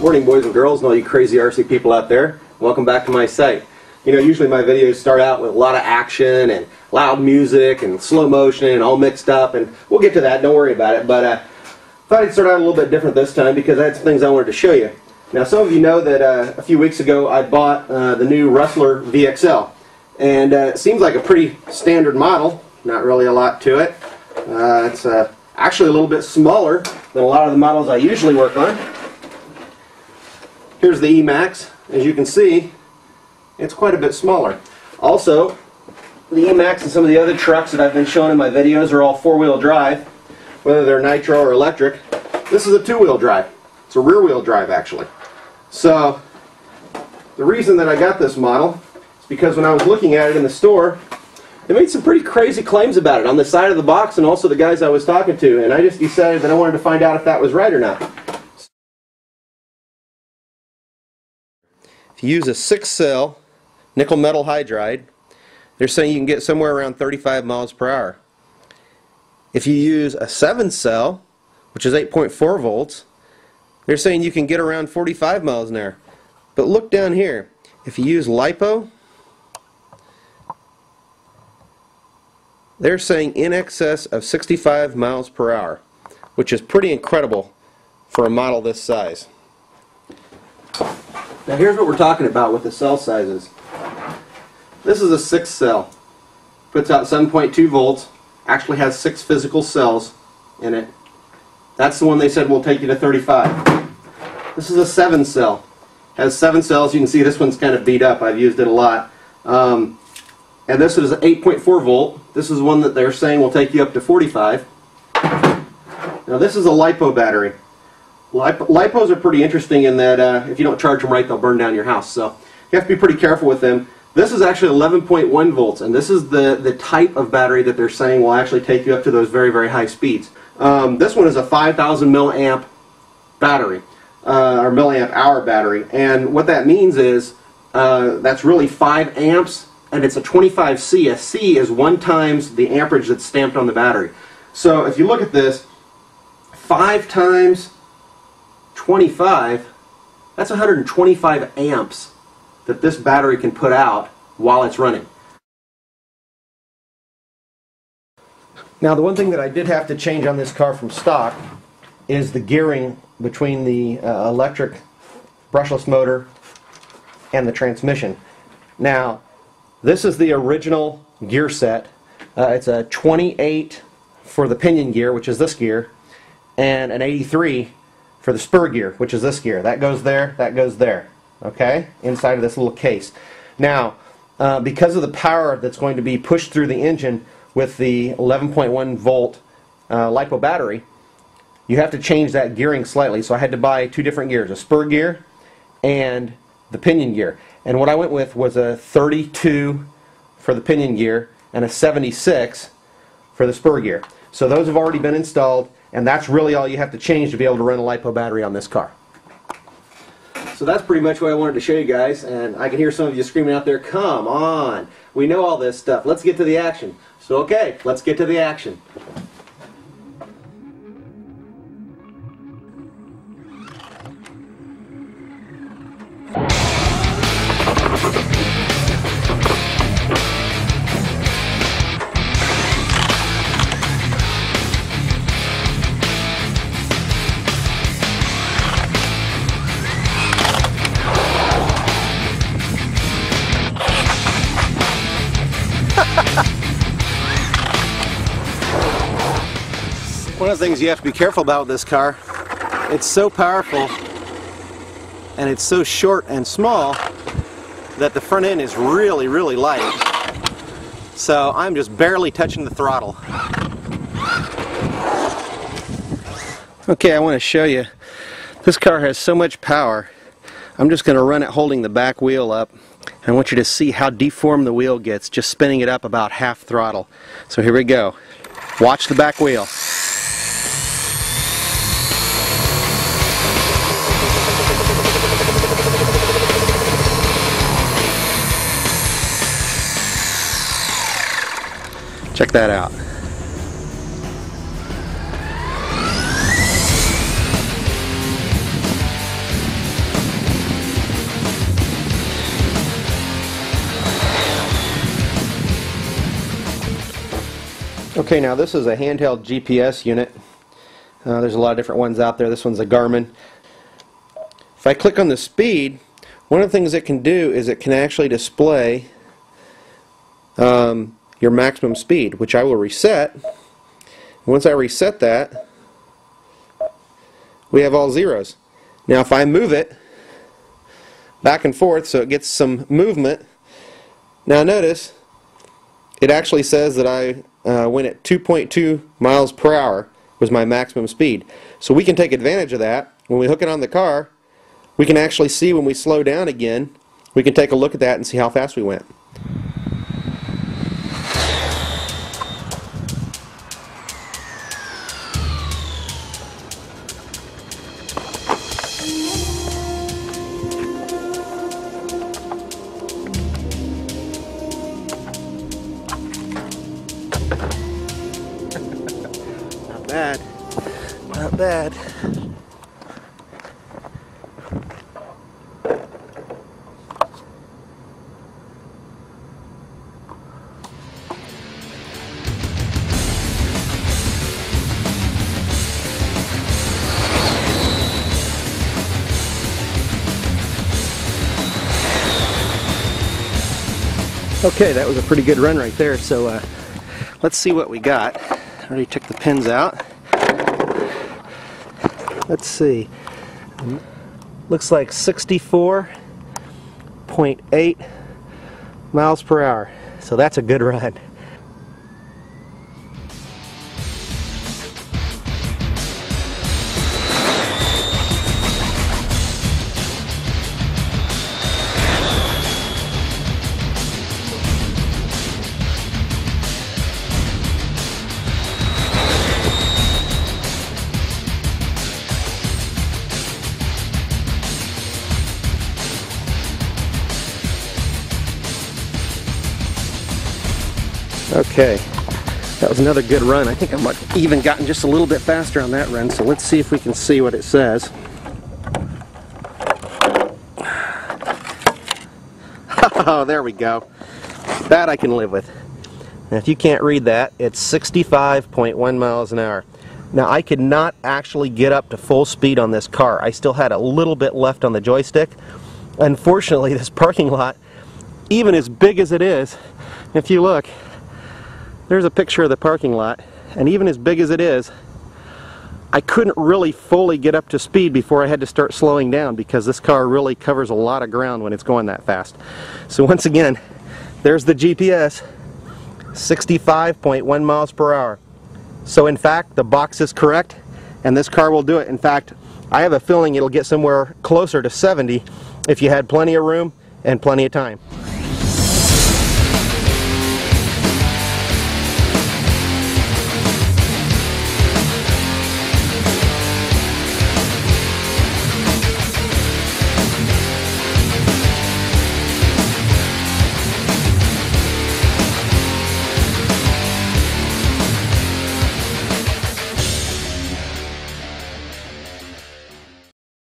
Morning, boys and girls, and all you crazy RC people out there. Welcome back to my site. You know, usually my videos start out with a lot of action and loud music and slow motion and all mixed up, and we'll get to that, don't worry about it. But thought I'd start out a little bit different this time because I had some things I wanted to show you. Now, some of you know that a few weeks ago I bought the new Rustler VXL, and it seems like a pretty standard model, not really a lot to it. It's actually a little bit smaller than a lot of the models I usually work on. Here's the Emax. As you can see, it's quite a bit smaller. Also, the Emax and some of the other trucks that I've been showing in my videos are all four-wheel drive, whether they're nitro or electric. This is a two-wheel drive. It's a rear-wheel drive, actually. So, the reason that I got this model is because when I was looking at it in the store, they made some pretty crazy claims about it on the side of the box and also the guys I was talking to, and I just decided that I wanted to find out if that was right or not. If you use a 6-cell nickel metal hydride, they're saying you can get somewhere around 35 miles per hour. If you use a 7-cell, which is 8.4 volts, they're saying you can get around 45 miles an hour. But look down here. If you use LiPo, they're saying in excess of 65 miles per hour, which is pretty incredible for a model this size. Now here's what we're talking about with the cell sizes. This is a 6-cell. Puts out 7.2 volts. Actually has 6 physical cells in it. That's the one they said will take you to 35. This is a 7-cell. Has 7 cells. You can see this one's kind of beat up. I've used it a lot. And this is 8.4 volt. This is one that they're saying will take you up to 45. Now this is a LiPo battery. LiPos are pretty interesting in that if you don't charge them right, they'll burn down your house. So you have to be pretty careful with them. This is actually 11.1 volts, and this is the type of battery that they're saying will actually take you up to those very, very high speeds. This one is a 5,000 milliamp battery, or milliamp hour battery, and what that means is that's really 5 amps, and it's a 25C. A C is 1 times the amperage that's stamped on the battery. So if you look at this, 5 times 25, that's 125 amps that this battery can put out while it's running. Now, the one thing that I did have to change on this car from stock is the gearing between the electric brushless motor and the transmission. Now, this is the original gear set. It's a 28 for the pinion gear, which is this gear, and an 83 for the spur gear, which is this gear. That goes there, that goes there, okay, inside of this little case. Now, because of the power that's going to be pushed through the engine with the 11.1 volt LiPo battery, you have to change that gearing slightly. So I had to buy 2 different gears, a spur gear and the pinion gear. And what I went with was a 32 for the pinion gear and a 76 for the spur gear. So those have already been installed, and that's really all you have to change to be able to run a LiPo battery on this car. So that's pretty much what I wanted to show you guys, and I can hear some of you screaming out there, come on, we know all this stuff, let's get to the action. So okay, let's get to the action. One of the things you have to be careful about with this car, it's so powerful and it's so short and small that the front end is really, really light. So I'm just barely touching the throttle. Okay, I want to show you. This car has so much power. I'm just going to run it holding the back wheel up. I want you to see how deformed the wheel gets just spinning it up about half throttle. So here we go. Watch the back wheel. Check that out. Okay, now this is a handheld GPS unit. There's a lot of different ones out there. This one's a Garmin. If I click on the speed, one of the things it can do is it can actually display your maximum speed, which I will reset. Once I reset that, we have all zeros. Now if I move it back and forth so it gets some movement, now notice it actually says that I went at 2.2 miles per hour was my maximum speed. So we can take advantage of that. When we hook it on the car, we can actually see when we slow down again, we can take a look at that and see how fast we went. Not bad. Not bad. Okay, that was a pretty good run right there, so let's see what we got. I already took the pins out. Let's see. Looks like 64.8 miles per hour. So that's a good run. Okay, that was another good run. I think I might have even gotten just a little bit faster on that run, so let's see if we can see what it says. Oh, there we go. That I can live with. Now, if you can't read that, it's 65.1 miles an hour. Now, I could not actually get up to full speed on this car. I still had a little bit left on the joystick. Unfortunately, this parking lot, even as big as it is, if you look, there's a picture of the parking lot, and even as big as it is, I couldn't really fully get up to speed before I had to start slowing down because this car really covers a lot of ground when it's going that fast. So once again, there's the GPS, 65.1 miles per hour. So in fact, the box is correct, and this car will do it. In fact, I have a feeling it'll get somewhere closer to 70 if you had plenty of room and plenty of time.